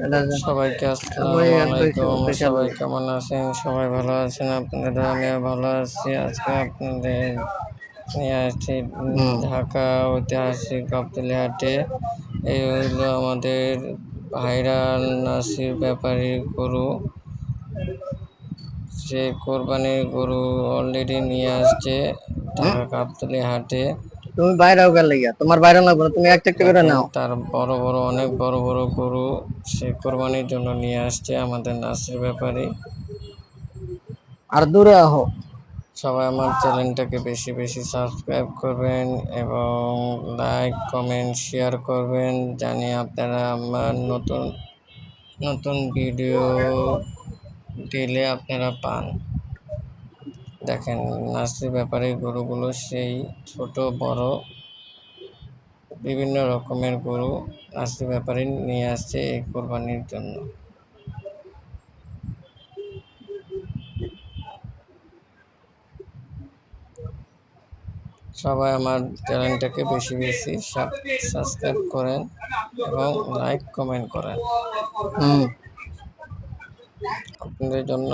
সবাইকে আসসালামু আলাইকুম। সবাই কেমন আছেন? সবাই ভালো আছেন? আপনাদের আমিও ভালো আছি। আজকে আপনাদের নিয়ে আসছি ঢাকা ঐতিহাসিক গাবতলী হাটে। এই হইলো আমাদের ভাইরাল নাসির ব্যাপারীর গরু। সে কোরবানির গরু অলরেডি নিয়ে আসছে ঢাকা গাবতলী হাটে। তুমি বাইরেও গেলে তোমার বাইরে লাগবে না, তুমি একটা একটা করে নাও। তার অনেক বড় বড় গরু সে কোরবানির জন্য নিয়ে আসছে আমাদের নাসির ব্যাপারী। আর দূরে আহো। সবাই আমার চ্যানেলটাকে বেশি বেশি সাবস্ক্রাইব করবেন এবং লাইক কমেন্ট শেয়ার করবেন, জানি আপনারা আমার নতুন নতুন ভিডিও দিলে আপনারা পান। দেখেন নাসির ব্যাপারে গরুগুলো সেই ছোট বড় বিভিন্ন রকমের গরু নাসির ব্যাপারে নিয়ে আসছে এই কোরবানির জন্য। সবাই আমার চ্যানেলটাকে বেশি বেশি সাবস্ক্রাইব করেন এবং লাইক কমেন্ট করেন। আপনাদের জন্য